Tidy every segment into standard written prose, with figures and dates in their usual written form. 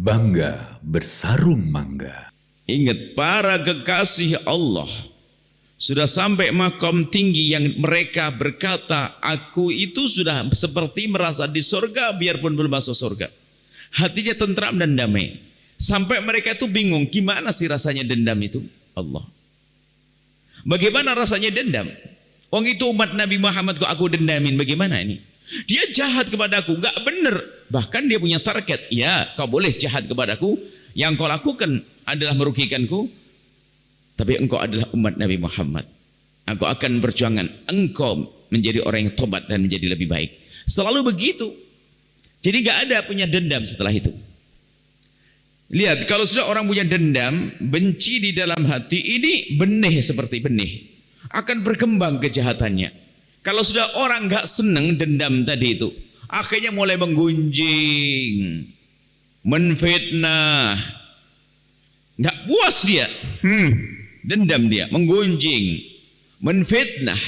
Bangga bersarung mangga. Ingat, para kekasih Allah sudah sampai makom tinggi yang mereka berkata, aku itu sudah seperti merasa di surga biarpun belum masuk surga. Hatinya tentram dan damai. Sampai mereka itu bingung, gimana sih rasanya dendam itu? Allah. Bagaimana rasanya dendam? Orang itu umat Nabi Muhammad kok aku dendamin, bagaimana ini? Dia jahat kepadaku, enggak benar. Bahkan dia punya target. Ya, kau boleh jahat kepadaku, yang kau lakukan adalah merugikanku, tapi engkau adalah umat Nabi Muhammad. Aku akan perjuangan engkau menjadi orang yang tobat dan menjadi lebih baik. Selalu begitu. Jadi enggak ada punya dendam setelah itu. Lihat, kalau sudah orang punya dendam, benci di dalam hati, ini benih seperti benih, akan berkembang kejahatannya. Kalau sudah orang nggak seneng dendam tadi itu, akhirnya mulai menggunjing, menfitnah, nggak puas dia, dendam dia, menggunjing, menfitnah,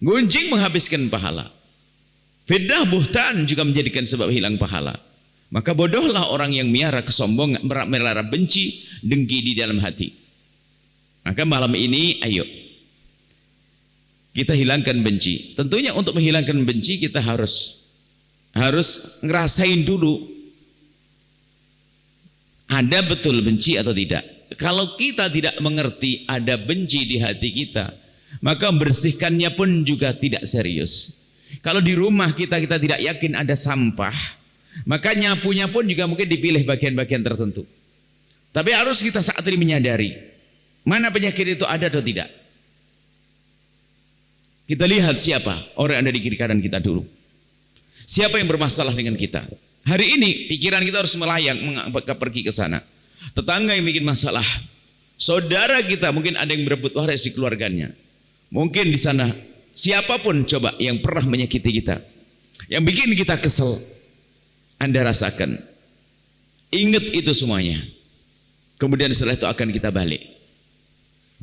gunjing menghabiskan pahala, fitnah buhtan juga menjadikan sebab hilang pahala. Maka bodohlah orang yang miara kesombongan, melihara benci, dengki di dalam hati. Maka malam ini, ayo kita hilangkan benci. Tentunya untuk menghilangkan benci kita harus ngerasain dulu ada betul benci atau tidak. Kalau kita tidak mengerti ada benci di hati kita, maka membersihkannya pun juga tidak serius. Kalau di rumah kita tidak yakin ada sampah, maka nyapunya pun juga mungkin dipilih bagian-bagian tertentu. Tapi harus kita saat ini menyadari mana penyakit itu ada atau tidak. Kita lihat siapa orang yang ada di kiri kanan kita dulu. Siapa yang bermasalah dengan kita. Hari ini pikiran kita harus melayang pergi ke sana. Tetangga yang bikin masalah, saudara kita mungkin ada yang berebut waris di keluarganya. Mungkin di sana siapapun coba yang pernah menyakiti kita, yang bikin kita kesel, Anda rasakan. Ingat itu semuanya. Kemudian setelah itu akan kita balik.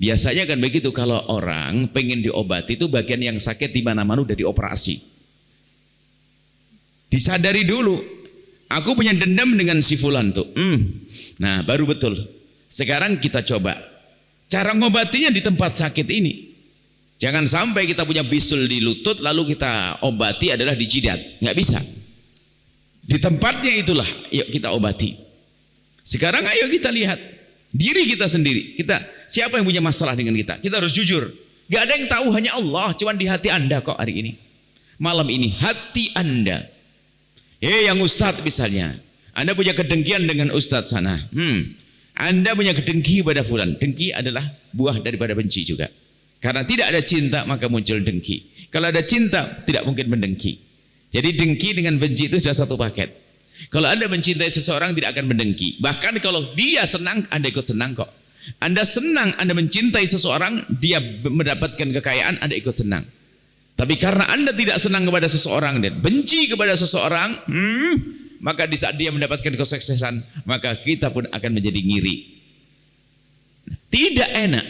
Biasanya kan begitu, kalau orang pengen diobati itu bagian yang sakit di mana-mana udah dioperasi. Disadari dulu, aku punya dendam dengan si fulan tuh. Nah, baru betul. Sekarang kita coba cara ngobatinya di tempat sakit ini. Jangan sampai kita punya bisul di lutut lalu kita obati adalah di jidat. Nggak bisa. Di tempatnya itulah yuk kita obati. Sekarang ayo kita lihat diri kita sendiri. Siapa yang punya masalah dengan kita? Kita harus jujur. Gak ada yang tahu, hanya Allah. Cuman di hati Anda kok hari ini. Malam ini hati Anda. Yang ustadz misalnya, Anda punya kedengkian dengan ustadz sana. Anda punya kedengki pada fulan. Dengki adalah buah daripada benci juga. Karena tidak ada cinta maka muncul dengki. Kalau ada cinta tidak mungkin mendengki. Jadi dengki dengan benci itu sudah satu paket. Kalau Anda mencintai seseorang tidak akan mendengki. Bahkan kalau dia senang, Anda ikut senang kok. Anda senang, Anda mencintai seseorang, dia mendapatkan kekayaan, Anda ikut senang. Tapi karena Anda tidak senang kepada seseorang dan benci kepada seseorang, maka di saat dia mendapatkan kesuksesan, maka kita pun akan menjadi ngiri. Tidak enak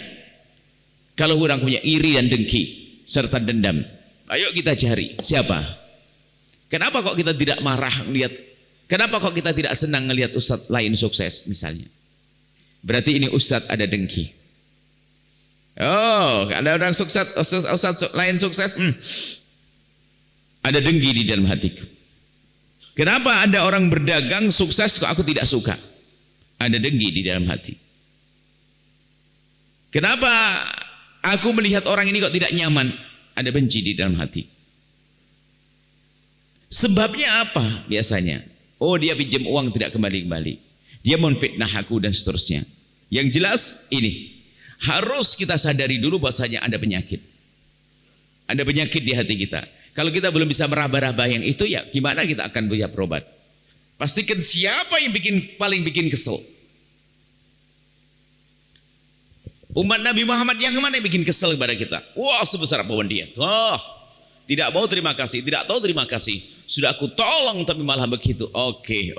kalau orang punya iri dan dengki serta dendam. Ayo kita cari siapa. Kenapa kok kita tidak marah melihat? Kenapa kok kita tidak senang melihat ustadz lain sukses misalnya? Berarti ini ustadz ada dengki. Oh, ada orang sukses, ustadz lain sukses, ada dengki di dalam hatiku. Kenapa ada orang berdagang sukses kok aku tidak suka? Ada dengki di dalam hati. Kenapa aku melihat orang ini kok tidak nyaman? Ada benci di dalam hati. Sebabnya apa biasanya? Oh, dia pinjam uang tidak kembali-kembali. Dia memfitnah aku dan seterusnya. Yang jelas ini harus kita sadari dulu bahwasanya ada penyakit. Ada penyakit di hati kita. Kalau kita belum bisa meraba-raba yang itu, ya gimana kita akan punya berobat? Pastikan siapa yang paling bikin kesel. Umat Nabi Muhammad yang mana yang bikin kesel kepada kita? Wah, sebesar apapun dia. Tidak mau terima kasih, tidak tahu terima kasih. Sudah aku tolong tapi malah begitu. Oke.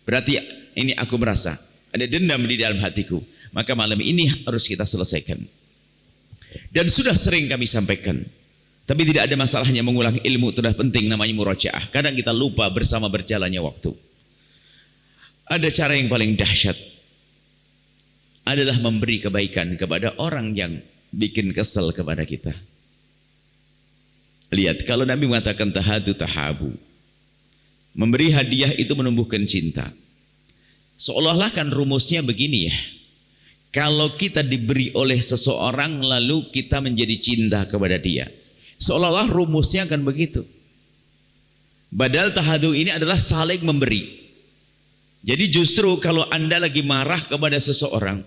Berarti ini aku merasa ada dendam di dalam hatiku. Maka malam ini harus kita selesaikan. Dan sudah sering kami sampaikan. Tapi tidak ada masalahnya mengulang ilmu, itu sudah penting, namanya murajaah. Kadang kita lupa bersama berjalannya waktu. Ada cara yang paling dahsyat adalah memberi kebaikan kepada orang yang bikin kesel kepada kita. Lihat, kalau Nabi mengatakan tahadu tahabu, memberi hadiah itu menumbuhkan cinta. Seolah-olah kan rumusnya begini ya, kalau kita diberi oleh seseorang lalu kita menjadi cinta kepada dia, seolah-olah rumusnya akan begitu. Padahal tahadu ini adalah saling memberi. Jadi justru kalau Anda lagi marah kepada seseorang,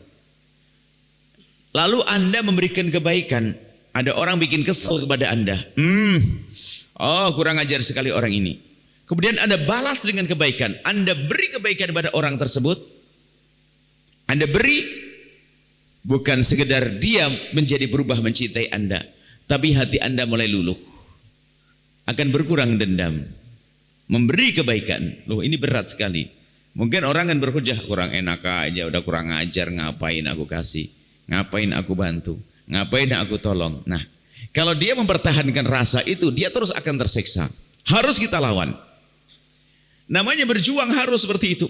lalu Anda memberikan kebaikan, ada orang bikin kesel kepada Anda. Kurang ajar sekali orang ini. Kemudian Anda balas dengan kebaikan. Anda beri kebaikan kepada orang tersebut. Anda beri, bukan sekedar dia menjadi berubah mencintai Anda, tapi hati Anda mulai luluh. Akan berkurang dendam. Memberi kebaikan. Loh, ini berat sekali. Mungkin orang kan berhujah, kurang enak aja, udah kurang ajar, ngapain aku kasih, ngapain aku bantu, ngapain aku tolong. Nah, kalau dia mempertahankan rasa itu, dia terus akan tersiksa. Harus kita lawan. Namanya berjuang harus seperti itu.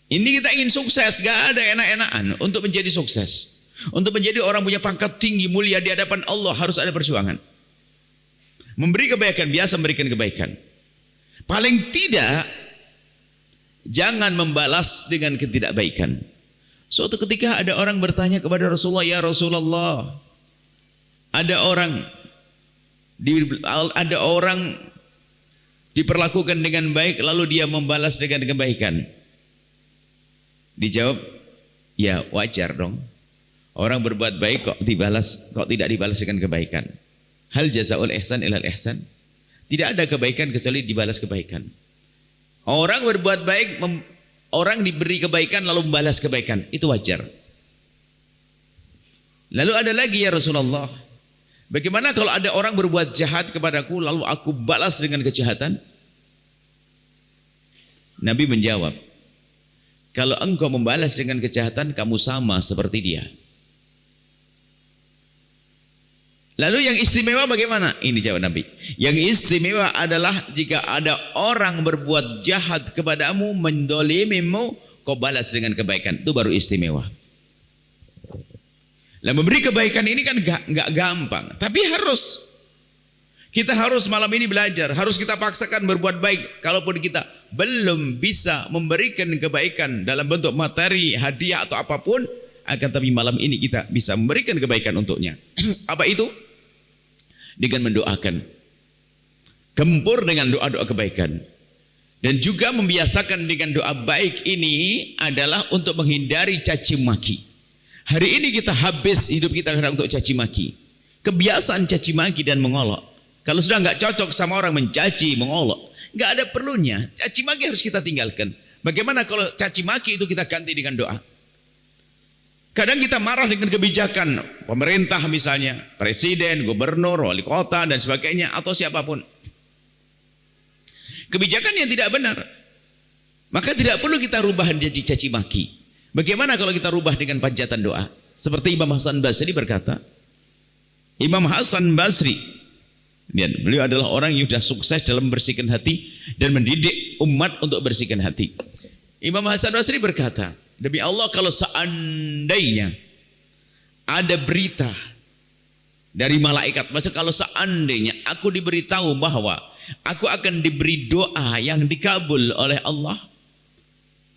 Ini kita ingin sukses, gak ada enak-enakan. Untuk menjadi sukses, untuk menjadi orang punya pangkat tinggi, mulia di hadapan Allah, harus ada perjuangan. Memberi kebaikan, biasa memberikan kebaikan. Paling tidak, jangan membalas dengan ketidakbaikan. Suatu ketika ada orang bertanya kepada Rasulullah, ya Rasulullah, ada orang diperlakukan dengan baik lalu dia membalas dengan kebaikan. Dijawab, ya wajar dong. Orang berbuat baik kok tidak dibalas dengan kebaikan. Hal jazaul ihsan ilal ihsan. Tidak ada kebaikan kecuali dibalas kebaikan. Orang berbuat baik, orang diberi kebaikan lalu membalas kebaikan, itu wajar. Lalu ada lagi, ya Rasulullah, bagaimana kalau ada orang berbuat jahat kepadaku lalu aku balas dengan kejahatan? Nabi menjawab, kalau engkau membalas dengan kejahatan, kamu sama seperti dia. Lalu yang istimewa bagaimana? Ini jawab Nabi. Yang istimewa adalah jika ada orang berbuat jahat kepadamu, mendolimimu, kau balas dengan kebaikan. Itu baru istimewa. Lah memberi kebaikan ini kan gak gampang. Tapi kita harus malam ini belajar. Harus kita paksakan berbuat baik. Kalaupun kita belum bisa memberikan kebaikan dalam bentuk materi, hadiah atau apapun, akan tapi malam ini kita bisa memberikan kebaikan untuknya. Apa itu? Dengan mendoakan, gempur dengan doa-doa kebaikan, dan juga membiasakan dengan doa baik ini adalah untuk menghindari caci maki. Hari ini kita habis hidup kita untuk caci maki, kebiasaan caci maki dan mengolok. Kalau sudah nggak cocok sama orang mencaci, mengolok, nggak ada perlunya. Caci maki harus kita tinggalkan. Bagaimana kalau caci maki itu kita ganti dengan doa? Kadang kita marah dengan kebijakan pemerintah misalnya, presiden, gubernur, wali kota dan sebagainya, atau siapapun. Kebijakan yang tidak benar, maka tidak perlu kita rubah jadi caci maki. Bagaimana kalau kita rubah dengan panjatan doa? Seperti Imam Hasan Basri berkata, Imam Hasan Basri, beliau adalah orang yang sudah sukses dalam membersihkan hati dan mendidik umat untuk bersihkan hati. Imam Hasan Basri berkata, demi Allah, kalau seandainya ada berita dari malaikat, maksudnya kalau seandainya aku diberitahu bahwa aku akan diberi doa yang dikabul oleh Allah,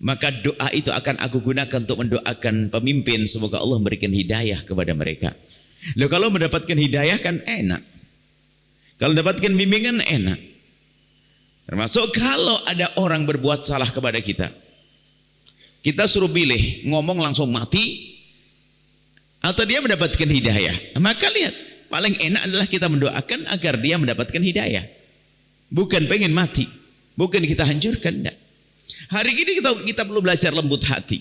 maka doa itu akan aku gunakan untuk mendoakan pemimpin, semoga Allah memberikan hidayah kepada mereka. Loh, kalau mendapatkan hidayah kan enak, kalau mendapatkan bimbingan enak. Termasuk kalau ada orang berbuat salah kepada kita, kita suruh pilih, ngomong langsung mati, atau dia mendapatkan hidayah. Maka lihat, paling enak adalah kita mendoakan agar dia mendapatkan hidayah. Bukan pengen mati, bukan kita hancurkan. Enggak. Hari ini kita perlu belajar lembut hati.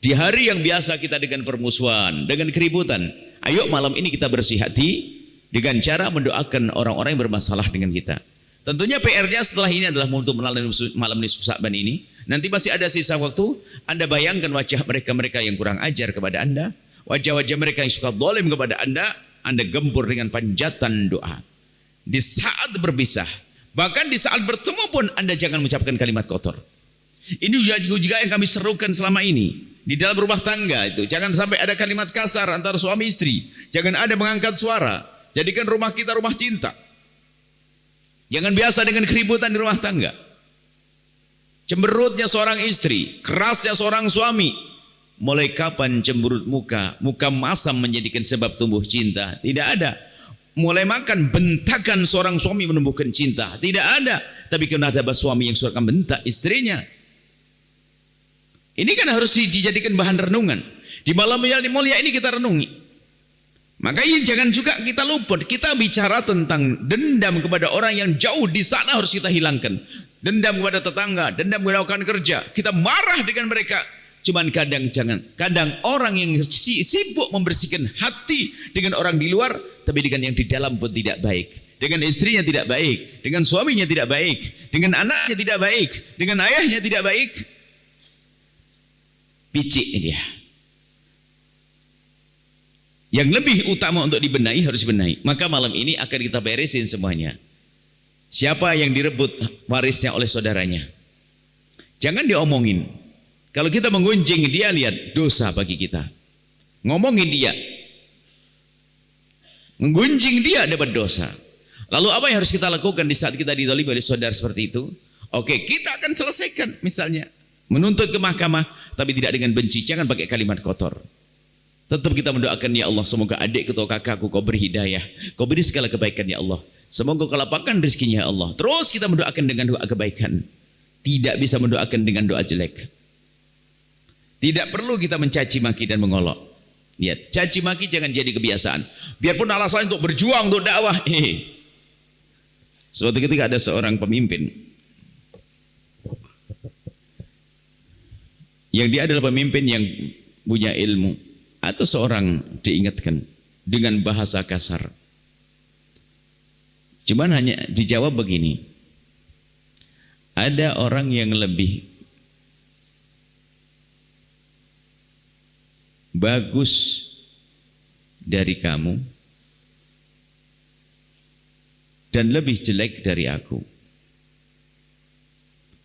Di hari yang biasa kita dengan permusuhan, dengan keributan, ayo malam ini kita bersih hati dengan cara mendoakan orang-orang yang bermasalah dengan kita. Tentunya PR-nya setelah ini adalah untuk malam nisfu Sya'ban ini. Nanti masih ada sisa waktu. Anda bayangkan wajah mereka-mereka yang kurang ajar kepada Anda, wajah-wajah mereka yang suka zalim kepada Anda gempur dengan panjatan doa. Di saat berpisah, bahkan di saat bertemu pun Anda jangan mengucapkan kalimat kotor. Ini juga yang kami serukan selama ini di dalam rumah tangga itu. Jangan sampai ada kalimat kasar antara suami istri. Jangan ada mengangkat suara. Jadikan rumah kita rumah cinta. Jangan biasa dengan keributan di rumah tangga. Cemberutnya seorang istri, kerasnya seorang suami. Mulai kapan cemberut muka masam menjadikan sebab tumbuh cinta? Tidak ada. Mulai makan bentakan seorang suami menumbuhkan cinta? Tidak ada. Tapi karena ada suami yang suka bentak istrinya. Ini kan harus dijadikan bahan renungan. Di malam yang mulia ini kita renungi. Makanya jangan juga kita luput. Kita bicara tentang dendam kepada orang yang jauh di sana harus kita hilangkan. Dendam kepada tetangga, dendam kepada rekan kerja. Kita marah dengan mereka. Cuman kadang orang yang sibuk membersihkan hati dengan orang di luar, tapi dengan yang di dalam pun tidak baik. Dengan istrinya tidak baik, dengan suaminya tidak baik, dengan anaknya tidak baik, dengan ayahnya tidak baik. Picik dia. Yang lebih utama untuk dibenahi harus dibenahi. Maka malam ini akan kita beresin semuanya. Siapa yang direbut warisnya oleh saudaranya? Jangan diomongin. Kalau kita menggunjing dia, lihat dosa bagi kita. Ngomongin dia. Menggunjing dia dapat dosa. Lalu apa yang harus kita lakukan di saat kita dizalimi oleh saudara seperti itu? Oke, kita akan selesaikan misalnya. Menuntut ke mahkamah, tapi tidak dengan benci. Jangan pakai kalimat kotor. Tetap kita mendoakan, ya Allah, semoga adik atau kakakku kau beri hidayah, kau beri segala kebaikan, ya Allah. Semoga kau lapangkan rezekinya, ya Allah. Terus kita mendoakan dengan doa kebaikan. Tidak bisa mendoakan dengan doa jelek. Tidak perlu kita mencaci maki dan mengolok. Ya, caci maki jangan jadi kebiasaan. Biarpun alasan untuk berjuang untuk dakwah. Suatu ketika ada seorang pemimpin yang dia adalah pemimpin yang punya ilmu. Atau seorang diingatkan dengan bahasa kasar. Cuman hanya dijawab begini. Ada orang yang lebih bagus dari kamu dan lebih jelek dari aku.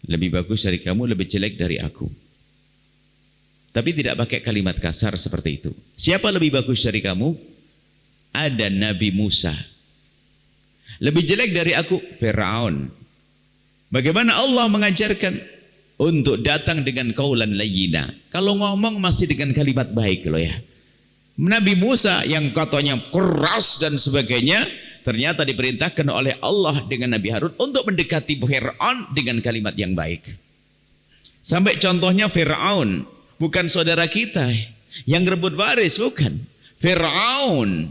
Lebih bagus dari kamu, lebih jelek dari aku. Tapi tidak pakai kalimat kasar seperti itu. Siapa lebih bagus dari kamu? Ada Nabi Musa. Lebih jelek dari aku, Firaun. Bagaimana Allah mengajarkan untuk datang dengan qaulan layyina. Kalau ngomong masih dengan kalimat baik loh ya. Nabi Musa yang katanya keras dan sebagainya, ternyata diperintahkan oleh Allah dengan Nabi Harun untuk mendekati Firaun dengan kalimat yang baik. Sampai contohnya Firaun bukan saudara kita yang rebut waris, bukan. Firaun.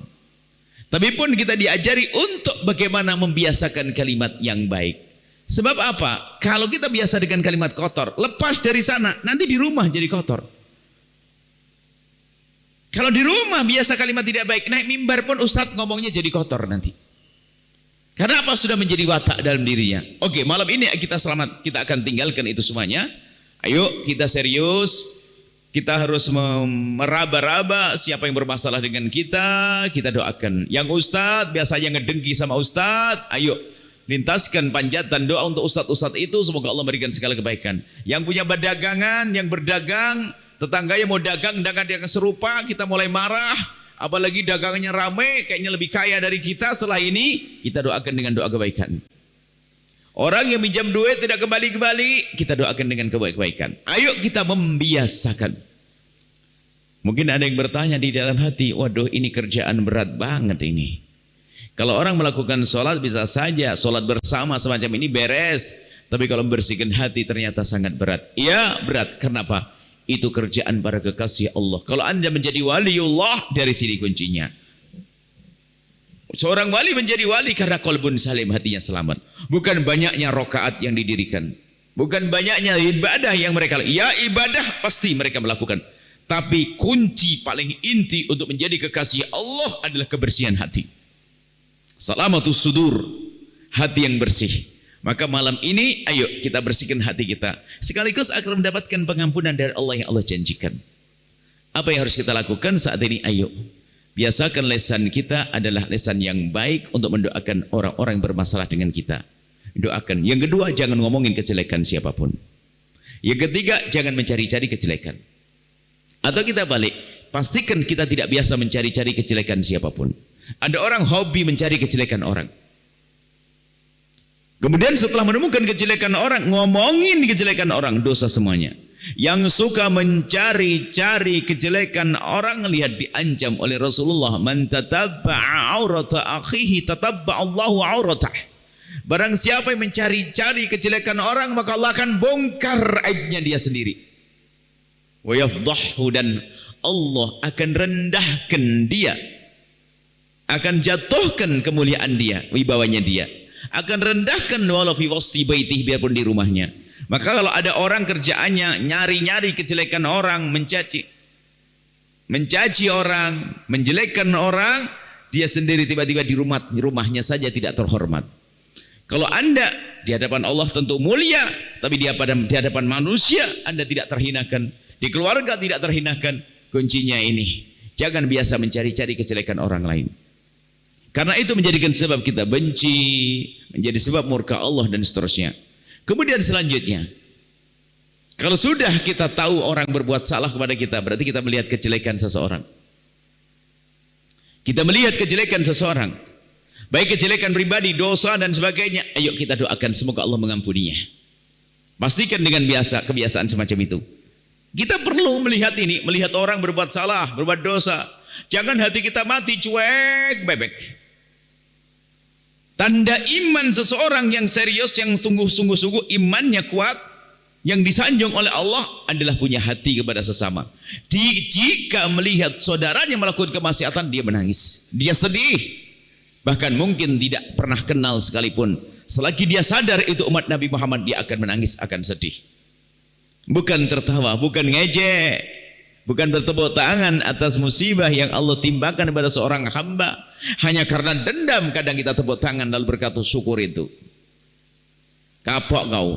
Tapi pun kita diajari untuk bagaimana membiasakan kalimat yang baik. Sebab apa? Kalau kita biasa dengan kalimat kotor, lepas dari sana, nanti di rumah jadi kotor. Kalau di rumah biasa kalimat tidak baik, naik mimbar pun ustadz ngomongnya jadi kotor nanti. Karena apa? Sudah menjadi watak dalam dirinya. Oke, malam ini kita selamat, kita akan tinggalkan itu semuanya. Ayo kita serius. Kita harus meraba-raba siapa yang bermasalah dengan kita doakan. Yang ustadz biasanya ngedengki sama ustadz, ayo lintaskan panjatan doa untuk ustadz-ustadz itu, semoga Allah memberikan segala kebaikan. Yang punya dagangan, yang berdagang, tetangganya mau dagang yang serupa, kita mulai marah, apalagi dagangannya ramai, kayaknya lebih kaya dari kita. Setelah ini kita doakan dengan doa kebaikan. Orang yang minjam duit tidak kembali-kembali, kita doakan dengan kebaikan. Ayo kita membiasakan. Mungkin ada yang bertanya di dalam hati, waduh ini kerjaan berat banget ini. Kalau orang melakukan sholat bisa saja, sholat bersama semacam ini beres. Tapi kalau membersihkan hati ternyata sangat berat. Iya berat, kenapa? Itu kerjaan para kekasih Allah. Kalau anda menjadi waliullah, dari sini kuncinya. Seorang wali menjadi wali karena qalbun salim, hatinya selamat. Bukan banyaknya rokaat yang didirikan. Bukan banyaknya ibadah yang mereka lakukan. Ya ibadah pasti mereka melakukan. Tapi kunci paling inti untuk menjadi kekasih Allah adalah kebersihan hati. Salamatus sudur, hati yang bersih. Maka malam ini ayo kita bersihkan hati kita. Sekaligus akan mendapatkan pengampunan dari Allah yang Allah janjikan. Apa yang harus kita lakukan saat ini? Ayo. Biasakan lesan kita adalah lesan yang baik untuk mendoakan orang-orang yang bermasalah dengan kita. Doakan. Yang kedua, jangan ngomongin kejelekan siapapun. Yang ketiga, jangan mencari-cari kejelekan. Atau kita balik, pastikan kita tidak biasa mencari-cari kejelekan siapapun. Ada orang hobi mencari kejelekan orang. Kemudian setelah menemukan kejelekan orang, ngomongin kejelekan orang, dosa semuanya. Yang suka mencari-cari kejelekan orang, lihat diancam oleh Rasulullah, man tatabba'a aurata akhihi tatabba'a Allahu auratah. Barang siapa yang mencari-cari kejelekan orang, maka Allah akan bongkar aibnya dia sendiri. Wa yafdhahu, dan Allah akan rendahkan dia, akan jatuhkan kemuliaan dia, wibawanya dia, akan rendahkan walau fi wasti baitih, biarpun di rumahnya. Maka kalau ada orang kerjaannya nyari-nyari kejelekan orang, mencaci orang, menjelekkan orang, dia sendiri tiba-tiba di rumahnya saja tidak terhormat. Kalau Anda di hadapan Allah tentu mulia, tapi di hadapan manusia Anda tidak terhinakan, di keluarga tidak terhinakan. Kuncinya ini, jangan biasa mencari-cari kejelekan orang lain. Karena itu menjadikan sebab kita benci, menjadi sebab murka Allah dan seterusnya. Kemudian selanjutnya, kalau sudah kita tahu orang berbuat salah kepada kita, berarti kita melihat kejelekan seseorang. Kita melihat kejelekan seseorang, baik kejelekan pribadi, dosa dan sebagainya, ayo kita doakan semoga Allah mengampuninya. Pastikan dengan kebiasaan semacam itu. Kita perlu melihat ini, melihat orang berbuat salah, berbuat dosa. Jangan hati kita mati cuek bebek. Tanda iman seseorang yang serius, yang sungguh-sungguh imannya kuat, yang disanjung oleh Allah adalah punya hati kepada sesama. Jika melihat saudaranya melakukan kemaksiatan, dia menangis, dia sedih, bahkan mungkin tidak pernah kenal sekalipun. Selagi dia sadar itu umat Nabi Muhammad, dia akan menangis, akan sedih. Bukan tertawa, bukan ngejek, bukan bertepuk tangan atas musibah yang Allah timpakan kepada seorang hamba. Hanya karena dendam kadang kita tepuk tangan lalu berkata syukur itu. Kapok kau.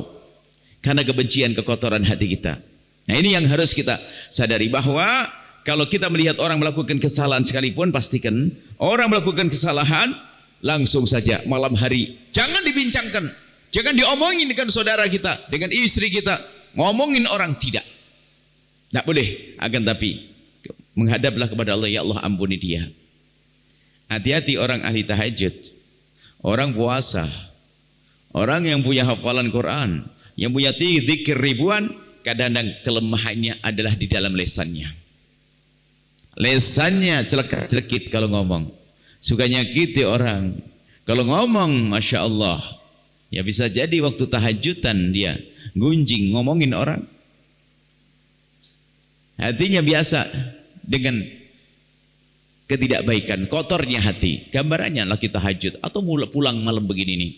Karena kebencian, kekotoran hati kita. Nah ini yang harus kita sadari, bahwa kalau kita melihat orang melakukan kesalahan sekalipun, pastikan orang melakukan kesalahan langsung saja malam hari. Jangan dibincangkan. Jangan diomongin dengan saudara kita, dengan istri kita. Ngomongin orang, tidak. Tak boleh. Akan tapi menghadaplah kepada Allah, ya Allah ampuni dia. Hati-hati orang ahli tahajud, orang puasa, orang yang punya hafalan Quran, yang punya zikir ribuan, kadang-kadang kelemahannya adalah di dalam lesannya. Lesannya celekit kalau ngomong, suka nyakiti orang. Kalau ngomong, masya Allah, ya bisa jadi waktu tahajudan dia gunjing ngomongin orang. Hatinya biasa dengan ketidakbaikan, kotornya hati. Gambarannya lagi tahajud atau pulang malam begini nih.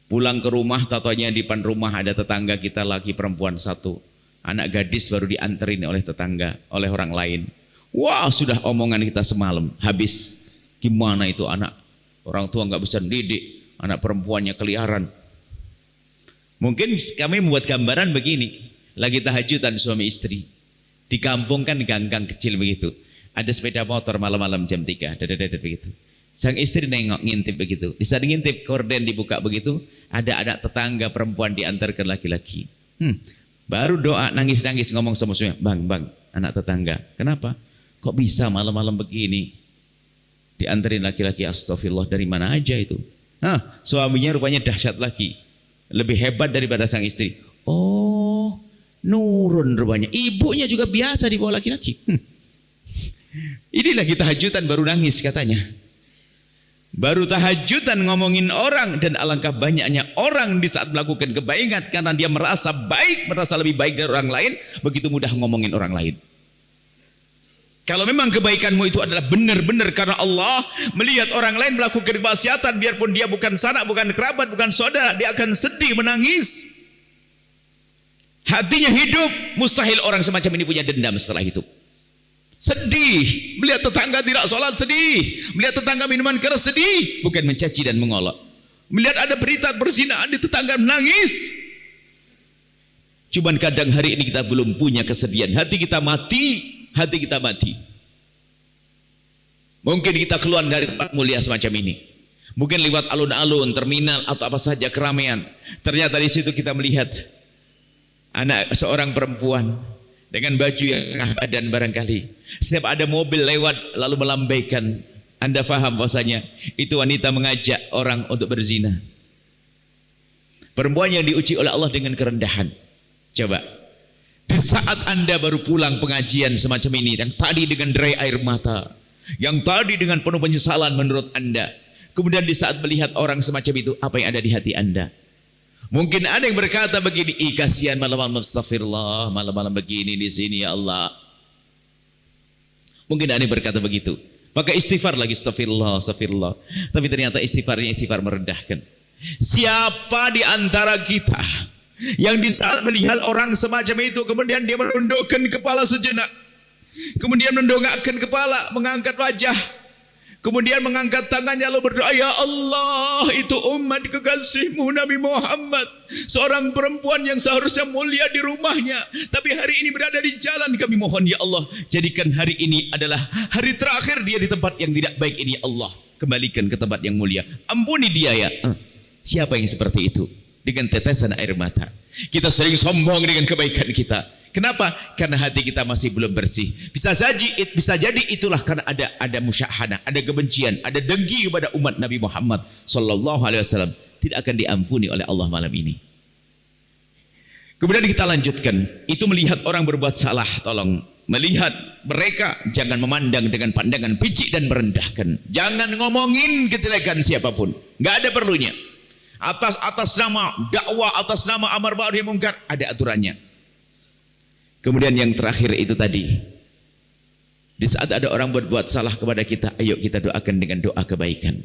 Pulang ke rumah, tatanya di depan rumah ada tetangga kita laki perempuan satu, anak gadis baru dianterin oleh tetangga, oleh orang lain. Wah, sudah omongan kita semalam habis. Gimana itu anak, orang tua nggak bisa didik, anak perempuannya keliaran. Mungkin kami membuat gambaran begini, lagi tahajudan suami istri, di kampung kan gang-gang kecil begitu, ada sepeda motor malam-malam jam 3, begitu. Sang istri nengok, ngintip begitu. Di saat ngintip, korden dibuka begitu, ada anak tetangga perempuan diantarkan laki-laki. Baru doa, nangis-nangis, ngomong sama suaminya, bang, anak tetangga, kenapa? Kok bisa malam-malam begini? Diantarin laki-laki, astagfirullah, dari mana aja itu? Suaminya rupanya dahsyat lagi, lebih hebat daripada sang istri. Oh, nurun rupanya. Ibunya juga biasa dibawa laki-laki. Inilah kita tahajudan baru nangis katanya. Baru tahajudan ngomongin orang, dan alangkah banyaknya orang di saat melakukan kebaikan karena dia merasa baik, merasa lebih baik dari orang lain, begitu mudah ngomongin orang lain. Kalau memang kebaikanmu itu adalah benar-benar karena Allah, melihat orang lain melakukan kemaksiatan, biarpun dia bukan sanak, bukan kerabat, bukan saudara, dia akan sedih, menangis. Hatinya hidup. Mustahil orang semacam ini punya dendam setelah itu. Sedih, melihat tetangga tidak sholat sedih, melihat tetangga minuman keras sedih, bukan mencaci dan mengolok. Melihat ada berita perzinahan di tetangga menangis. Cuman kadang hari ini kita belum punya kesedihan, hati kita mati. Mungkin kita keluar dari tempat mulia semacam ini, mungkin lewat alun-alun, terminal atau apa saja keramaian. Ternyata di situ kita melihat Anak seorang perempuan dengan baju yang setengah badan barangkali. Setiap ada mobil lewat lalu melambaikan. Anda faham bahwasanya itu wanita mengajak orang untuk berzina. Perempuan yang diuji oleh Allah dengan kerendahan. Coba, di saat Anda baru pulang pengajian semacam ini, yang tadi dengan derai air mata, yang tadi dengan penuh penyesalan menurut Anda, kemudian di saat melihat orang semacam itu, apa yang ada di hati Anda? Mungkin ada yang berkata begini, ih kasihan malam-malam astagfirullah, malam-malam begini di sini ya Allah. Mungkin ada yang berkata begitu. Maka istighfar lagi, astagfirullah, astagfirullah. Tapi ternyata istighfarnya istighfar merendahkan. Siapa di antara kita yang di saat melihat orang semacam itu kemudian dia menundukkan kepala sejenak, kemudian mendongakkan kepala, mengangkat wajah, kemudian mengangkat tangannya lalu berdoa, ya Allah, itu umat kekasihmu Nabi Muhammad, seorang perempuan yang seharusnya mulia di rumahnya, tapi hari ini berada di jalan. Kami mohon ya Allah, jadikan hari ini adalah hari terakhir dia di tempat yang tidak baik ini ya Allah, kembalikan ke tempat yang mulia, ampuni dia ya. Siapa yang seperti itu? Dengan tetesan air mata. Kita sering sombong dengan kebaikan kita. Kenapa? Karena hati kita masih belum bersih. Bisa jadi itulah karena ada musyahana, ada kebencian, ada dengki kepada umat Nabi Muhammad sallallahu alaihi wasallam, tidak akan diampuni oleh Allah malam ini. Kemudian kita lanjutkan, itu melihat orang berbuat salah, tolong melihat mereka jangan memandang dengan pandangan picik dan merendahkan. Jangan ngomongin kejelekan siapapun, nggak ada perlunya. Atas nama dakwah, atas nama amar ma'ruf nahi munkar, ada aturannya. Kemudian yang terakhir itu tadi, di saat ada orang berbuat salah kepada kita, ayo kita doakan dengan doa kebaikan.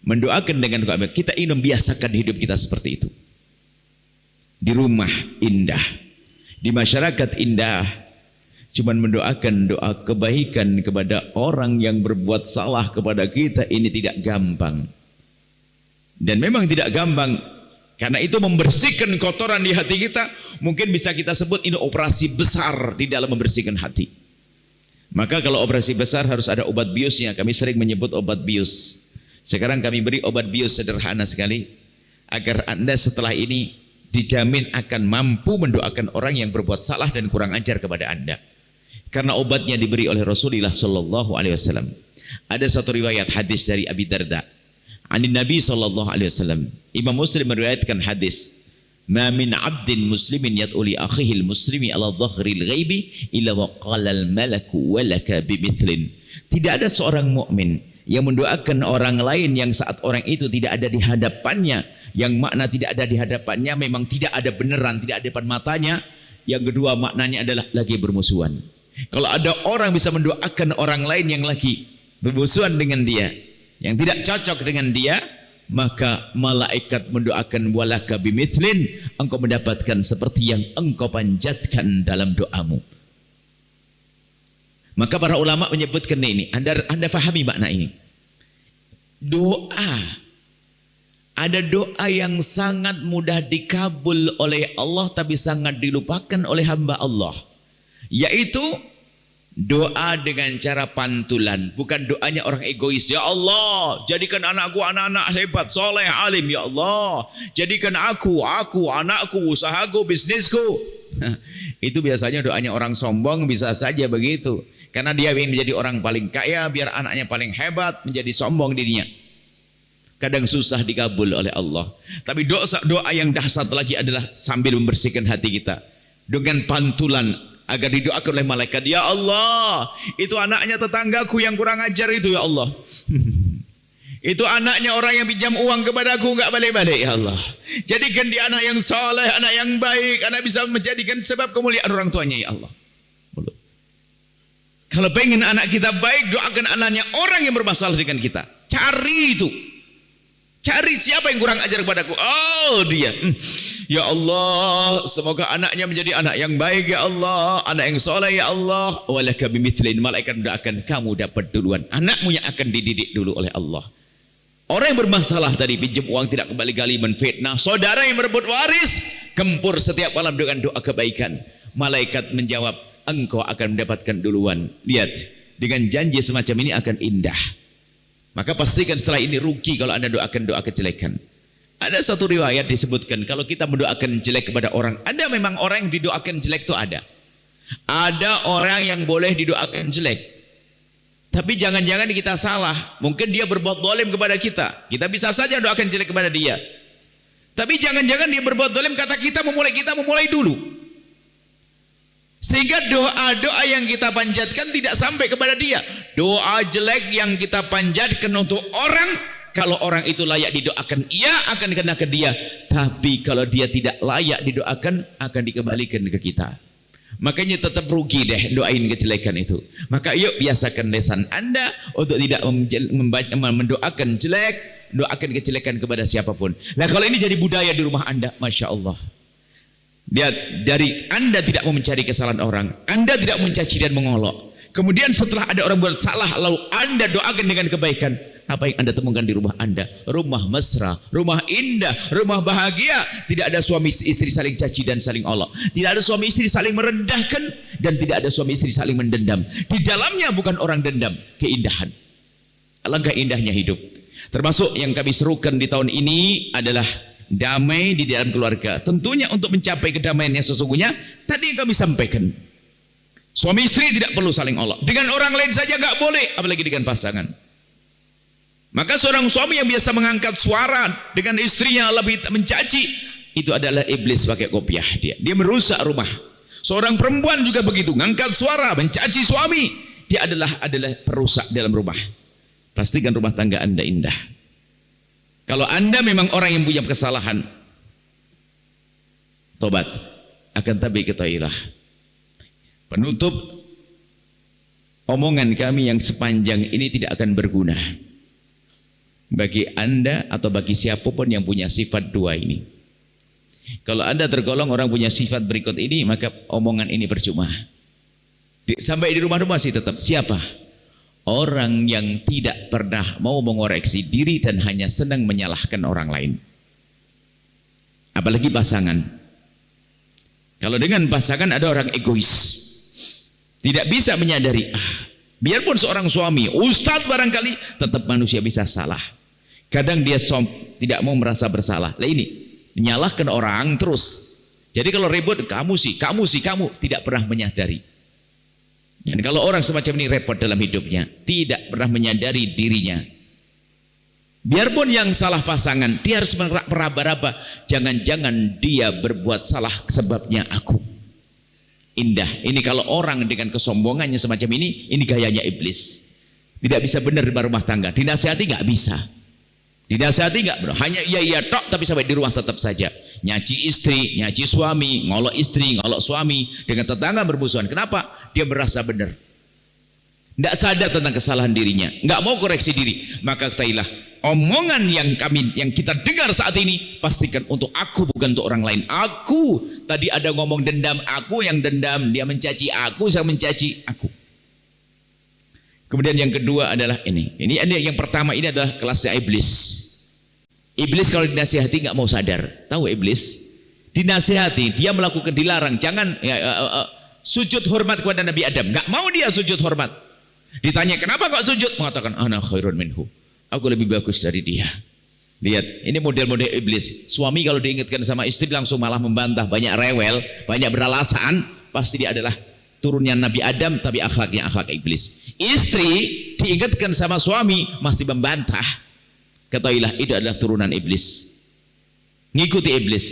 Mendoakan dengan doa kebaikan. Kita ingin membiasakan hidup kita seperti itu. Di rumah indah, di masyarakat indah, cuman mendoakan doa kebaikan kepada orang yang berbuat salah kepada kita, ini tidak gampang. Dan memang tidak gampang, karena itu membersihkan kotoran di hati kita. Mungkin bisa kita sebut ini operasi besar di dalam membersihkan hati. Maka kalau operasi besar harus ada obat biusnya. Kami sering menyebut obat bius. Sekarang kami beri obat bius sederhana sekali, agar Anda setelah ini dijamin akan mampu mendoakan orang yang berbuat salah dan kurang ajar kepada Anda. Karena obatnya diberi oleh Rasulullah sallallahu alaihi wasallam. Ada satu riwayat hadis dari Abi Darda, Anin Nabi sallallahu alaihi wasallam. Imam Muslim meriwayatkan hadis, "Ma min 'abdin muslimin yad'u li akhihi al-muslimi 'ala dhahril ghaibi illa wa qala al-malaku wa laka bimithlin." Tidak ada seorang mukmin yang mendoakan orang lain yang saat orang itu tidak ada di hadapannya. Yang makna tidak ada di hadapannya memang tidak ada beneran, tidak ada di depan matanya. Yang kedua maknanya adalah lagi bermusuhan. Kalau ada orang bisa mendoakan orang lain yang lagi bermusuhan dengan dia, yang tidak cocok dengan dia, maka malaikat mendoakan walaka bimithlin, engkau mendapatkan seperti yang engkau panjatkan dalam doamu. Maka para ulama menyebutkan ini, Anda fahami makna ini. Doa, ada doa yang sangat mudah dikabul oleh Allah tapi sangat dilupakan oleh hamba Allah, yaitu doa dengan cara pantulan, bukan doanya orang egois. Ya Allah, jadikan anakku anak-anak hebat, soleh, alim. Ya Allah, jadikan aku, anakku, usahaku, bisnisku. Itu biasanya doanya orang sombong, bisa saja begitu. Karena dia ingin menjadi orang paling kaya, biar anaknya paling hebat, menjadi sombong dirinya. Kadang susah dikabul oleh Allah. Tapi doa yang dahsyat lagi adalah sambil membersihkan hati kita dengan pantulan, agar didoakan oleh malaikat. Ya Allah, itu anaknya tetanggaku yang kurang ajar itu ya Allah. Itu anaknya orang yang pinjam uang kepadaku enggak balik-balik ya Allah. Jadikan dia anak yang soleh, anak yang baik, anak bisa menjadikan sebab kemuliaan orang tuanya ya Allah. Kalau pengen anak kita baik, doakan anaknya orang yang bermasalah dengan kita. Cari itu. Cari siapa yang kurang ajar kepadaku. Oh dia. Ya Allah, semoga anaknya menjadi anak yang baik ya Allah, anak yang soleh ya Allah. Walaka bimithlin, malaikat mendoakan kamu dapat duluan. Anakmu yang akan dididik dulu oleh Allah. Orang yang bermasalah tadi, pinjam uang tidak kembali, menfitnah saudara yang merebut waris, gempur setiap malam dengan doa kebaikan. Malaikat menjawab, engkau akan mendapatkan duluan. Lihat, dengan janji semacam ini akan indah. Maka pastikan setelah ini rugi kalau Anda doakan doa kejelekan. Ada satu riwayat disebutkan kalau kita mendoakan jelek kepada orang, ada memang orang yang didoakan jelek itu ada. Ada orang yang boleh didoakan jelek. Tapi jangan-jangan kita salah. Mungkin dia berbuat zalim kepada kita. Kita bisa saja doakan jelek kepada dia. Tapi jangan-jangan dia berbuat zalim kata kita memulai dulu. Sehingga doa-doa yang kita panjatkan tidak sampai kepada dia. Doa jelek yang kita panjatkan untuk orang, kalau orang itu layak didoakan, ia akan kena ke dia. Tapi kalau dia tidak layak didoakan, akan dikembalikan ke kita. Makanya tetap rugi deh doain kejelekan itu. Maka yuk biasakan lisan Anda untuk tidak mendoakan jelek, doakan kejelekan kepada siapapun. Nah kalau ini jadi budaya di rumah Anda, Masya Allah. Dia dari Anda tidak mau mencari kesalahan orang, Anda tidak mencaci dan mengolok. Kemudian setelah ada orang buat salah, lalu Anda doakan dengan kebaikan. Apa yang Anda temukan di rumah Anda? Rumah mesra, rumah indah, rumah bahagia. Tidak ada suami istri saling caci dan saling olok. Tidak ada suami istri saling merendahkan, dan tidak ada suami istri saling mendendam. Di dalamnya bukan orang dendam, keindahan. Alangkah indahnya hidup. Termasuk yang kami serukan di tahun ini adalah damai di dalam keluarga. Tentunya untuk mencapai kedamaian yang sesungguhnya, tadi yang kami sampaikan. Suami istri tidak perlu saling olok. Dengan orang lain saja nggak boleh, apalagi dengan pasangan. Maka seorang suami yang biasa mengangkat suara dengan istrinya lebih mencaci, itu adalah iblis pakai kopiah dia. Dia merusak rumah. Seorang perempuan juga begitu, mengangkat suara mencaci suami, dia adalah perusak dalam rumah. Pastikan rumah tangga Anda indah. Kalau Anda memang orang yang punya kesalahan, tobat. Akan tapi ketahuilah, penutup omongan kami yang sepanjang ini tidak akan berguna bagi Anda atau bagi siapapun yang punya sifat dua ini. Kalau Anda tergolong orang punya sifat berikut ini, maka omongan ini percuma. Sampai di rumah-rumah sih tetap. Siapa? Orang yang tidak pernah mau mengoreksi diri dan hanya senang menyalahkan orang lain. Apalagi pasangan. Kalau dengan pasangan ada orang egois, tidak bisa menyadari, biarpun seorang suami, ustadz barangkali, tetap manusia bisa salah. Kadang dia tidak mau merasa bersalah. Lah ini, menyalahkan orang terus. Jadi kalau ribut, kamu, tidak pernah menyadari. Dan kalau orang semacam ini repot dalam hidupnya, tidak pernah menyadari dirinya. Biarpun yang salah pasangan, dia harus meraba-raba. Jangan-jangan dia berbuat salah sebabnya aku. Indah. Ini kalau orang dengan kesombongannya semacam ini gayanya iblis. Tidak bisa benar di rumah tangga. Dinasihati nggak bisa. Dinasihati nggak bro. Hanya iya tok, tapi sampai di rumah tetap saja. Nyaci istri, nyaci suami, ngolok istri, ngolok suami, dengan tetangga bermusuhan. Kenapa? Dia merasa benar. Nggak sadar tentang kesalahan dirinya, nggak mau koreksi diri. Maka ketahuilah, omongan yang kita dengar saat ini, pastikan untuk aku, bukan untuk orang lain. Aku tadi ada ngomong dendam, aku yang dendam, dia mencaci aku, saya mencaci aku. Kemudian yang kedua adalah ini yang pertama ini adalah kelasnya iblis. Iblis kalau dinasihati nggak mau sadar. Tahu iblis? Dinasihati, dia melakukan, dilarang, jangan sujud hormat kepada Nabi Adam. Nggak mau dia sujud hormat. Ditanya kenapa kok sujud? Mengatakan ana khairun minhu. Aku lebih bagus dari dia. Lihat, ini model-model iblis. Suami kalau diingatkan sama istri langsung malah membantah, banyak rewel, banyak beralasan, pasti dia adalah turunnya Nabi Adam, tapi akhlaknya akhlak iblis. Istri diingatkan sama suami masih membantah, ketahuilah itu adalah turunan iblis. Ngikuti iblis.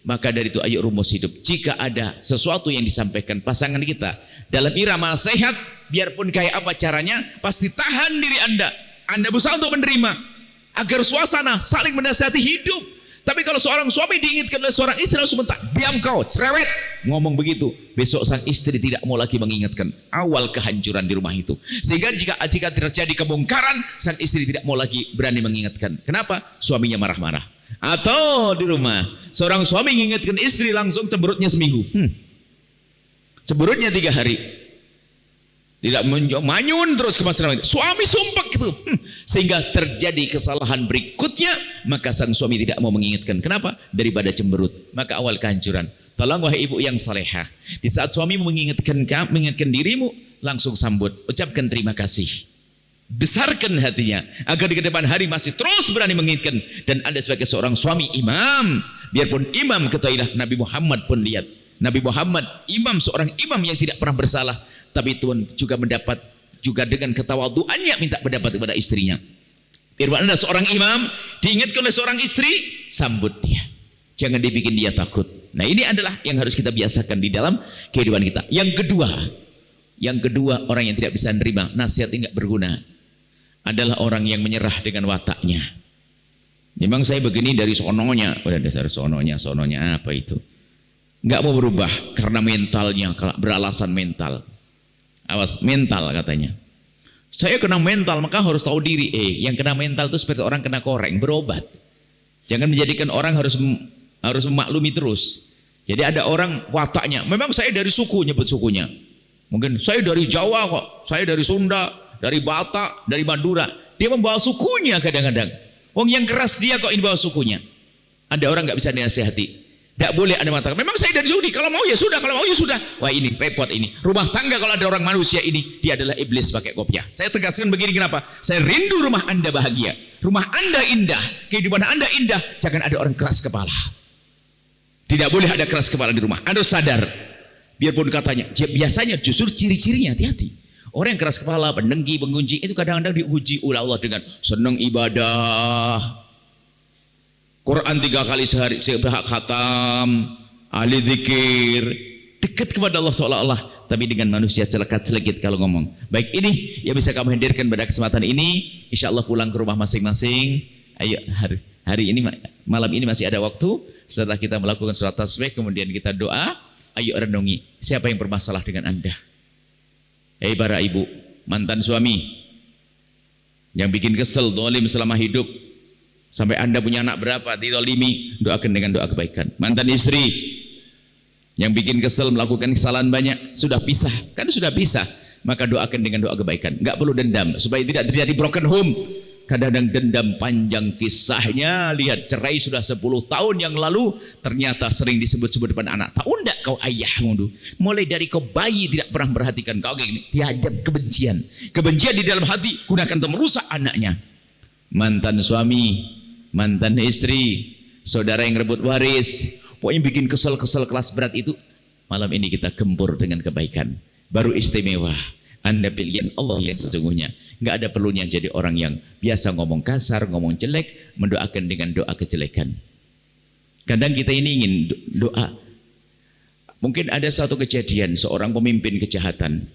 Maka dari itu ayo rumus hidup. Jika ada sesuatu yang disampaikan pasangan kita dalam irama sehat, biarpun kayak apa caranya, pasti tahan diri Anda. Anda berusaha untuk menerima agar suasana saling menasihati hidup. Tapi kalau seorang suami diingatkan oleh seorang istri langsung mentak, diam kau, cerewet, ngomong begitu, besok sang istri tidak mau lagi mengingatkan. Awal kehancuran di rumah itu. Sehingga jika terjadi kebongkaran, sang istri tidak mau lagi berani mengingatkan. Kenapa? Suaminya marah-marah. Atau di rumah, seorang suami mengingatkan istri langsung cemberutnya seminggu. Cemberutnya 3 hari. Tidak manyun terus ke masyarakat. Suami sumpah gitu. Sehingga terjadi kesalahan berikutnya, maka sang suami tidak mau mengingatkan. Kenapa? Daripada cemberut. Maka awal kehancuran. Tolong wahai ibu yang salehah, di saat suami mengingatkan dirimu, langsung sambut, ucapkan terima kasih. Besarkan hatinya agar di depan hari masih terus berani mengingatkan. Dan Anda sebagai seorang suami imam, biarpun imam, ketahuilah Nabi Muhammad pun lihat, Nabi Muhammad imam, seorang imam yang tidak pernah bersalah, tapi Tuhan juga mendapat juga dengan ketawaduannya minta pendapat kepada istrinya. Biarpun Anda seorang imam, diingatkan oleh seorang istri, sambut dia, jangan dibikin dia takut. Nah, ini adalah yang harus kita biasakan di dalam kehidupan kita. Yang kedua, orang yang tidak bisa menerima nasihat yang tidak berguna adalah orang yang menyerah dengan wataknya. Memang saya begini dari sononya, udah dasar sononya apa itu? Nggak mau berubah karena mentalnya, beralasan mental. Awas, mental katanya. Saya kena mental, maka harus tahu diri. Yang kena mental itu seperti orang kena koreng, berobat. Jangan menjadikan orang harus memaklumi terus. Jadi ada orang wataknya, memang saya dari suku, nyebut sukunya. Mungkin saya dari Jawa kok, saya dari Sunda, dari Batak, dari Madura. Dia membawa sukunya kadang-kadang. Wong yang keras dia kok ini bawa sukunya. Ada orang nggak bisa dinasihati. Tidak boleh Anda mengatakan, memang saya dari sini, kalau mau ya sudah, kalau mau ya sudah. Wah, ini repot ini. Rumah tangga kalau ada orang manusia ini, dia adalah iblis pakai kopiah. Saya tegaskan begini, kenapa? Saya rindu rumah Anda bahagia. Rumah Anda indah, kehidupan Anda indah. Jangan ada orang keras kepala. Tidak boleh ada keras kepala di rumah. Anda sadar. Biarpun katanya, biasanya justru ciri-cirinya hati-hati. Orang yang keras kepala, pendengki, penggunjing, itu kadang-kadang diuji oleh Allah dengan senang ibadah, Quran 3 kali sehari, khatam, ahli zikir, dekat kepada Allah seolah-olah, tapi dengan manusia celekat-celekit kalau ngomong. Baik, ini yang bisa kamu hadirkan pada kesempatan ini. Insya Allah pulang ke rumah masing-masing. Ayo, hari ini, malam ini masih ada waktu. Setelah kita melakukan sholat tasbih, kemudian kita doa. Ayo renungi, siapa yang bermasalah dengan Anda? Para ibu, mantan suami yang bikin kesel, dolim selama hidup, sampai Anda punya anak berapa didolimi, doakan dengan doa kebaikan. Mantan istri yang bikin kesel, melakukan kesalahan banyak, sudah pisah, kan sudah pisah, maka doakan dengan doa kebaikan. Nggak perlu dendam, supaya tidak terjadi broken home. Kadang-kadang dendam panjang kisahnya. Lihat, cerai sudah 10 tahun yang lalu, ternyata sering disebut-sebut depan anak. Tahu enggak kau ayahmu dulu? Mulai dari kau bayi tidak pernah perhatikan kau kayak gini. Dihajat kebencian. Kebencian di dalam hati, gunakan untuk merusak anaknya. Mantan suami, mantan istri, saudara yang rebut waris, pokoknya bikin kesel-kesel kelas berat itu, malam ini kita gempur dengan kebaikan. Baru istimewa. Anda pilihan Allah yang sesungguhnya. Nggak ada perlunya jadi orang yang biasa ngomong kasar, ngomong jelek, mendoakan dengan doa kejelekan. Kadang kita ini ingin doa. Mungkin ada satu kejadian, seorang pemimpin kejahatan.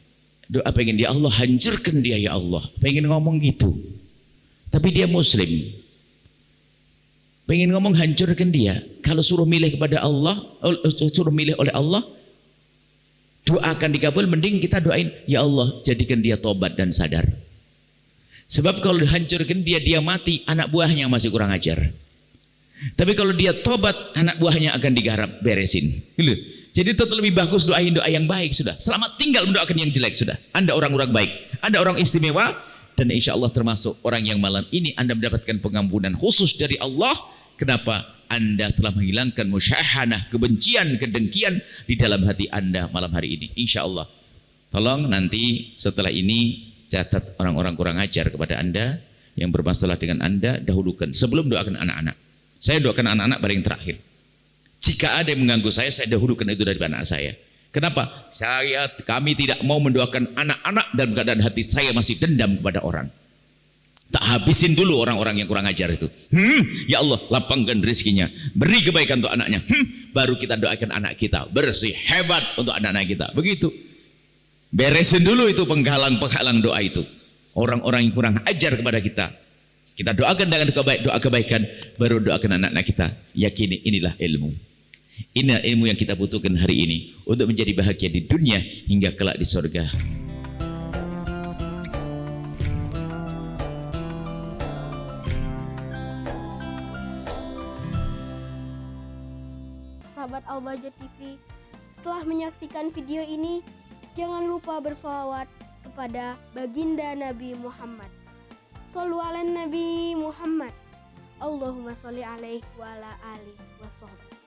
Doa pengen dia, Allah hancurkan dia ya Allah. Pengen ngomong gitu. Tapi dia muslim. Pengen ngomong hancurkan dia. Kalau suruh milih kepada Allah, suruh milih oleh Allah, doa akan dikabul, mending kita doain, ya Allah jadikan dia tobat dan sadar. Sebab kalau dihancurkan dia mati, anak buahnya masih kurang ajar. Tapi kalau dia tobat, anak buahnya akan digarap, beresin. Jadi tetap lebih bagus doain doa yang baik sudah. Selamat tinggal mendoakan yang jelek sudah. Anda orang-orang baik, Anda orang istimewa, dan insya Allah termasuk orang yang malam ini Anda mendapatkan pengampunan khusus dari Allah. Kenapa? Anda telah menghilangkan musyahanah, kebencian, kedengkian di dalam hati Anda malam hari ini. Insya Allah. Tolong nanti setelah ini catat orang-orang kurang ajar kepada Anda yang bermasalah dengan Anda, dahulukan sebelum doakan anak-anak. Saya doakan anak-anak paling terakhir. Jika ada yang mengganggu saya dahulukan itu dari anak saya. Kenapa? Kami tidak mau mendoakan anak-anak dalam keadaan hati saya masih dendam kepada orang. Tak habisin dulu orang-orang yang kurang ajar itu. Ya Allah, lapangkan rezekinya, beri kebaikan untuk anaknya. Baru kita doakan anak kita bersih, hebat untuk anak-anak kita. Begitu. Beresin dulu itu penghalang-penghalang doa itu. Orang-orang yang kurang ajar kepada kita. Kita doakan dengan doa kebaikan, baru doakan anak-anak kita. Yakini inilah ilmu. Inilah ilmu yang kita butuhkan hari ini untuk menjadi bahagia di dunia hingga kelak di surga. Sahabat Al-Bahjah TV, setelah menyaksikan video ini, jangan lupa bersolawat kepada baginda Nabi Muhammad. Shollu ala Nabi Muhammad. Allahumma sholli alaihi wa ala alihi wa sahbihi.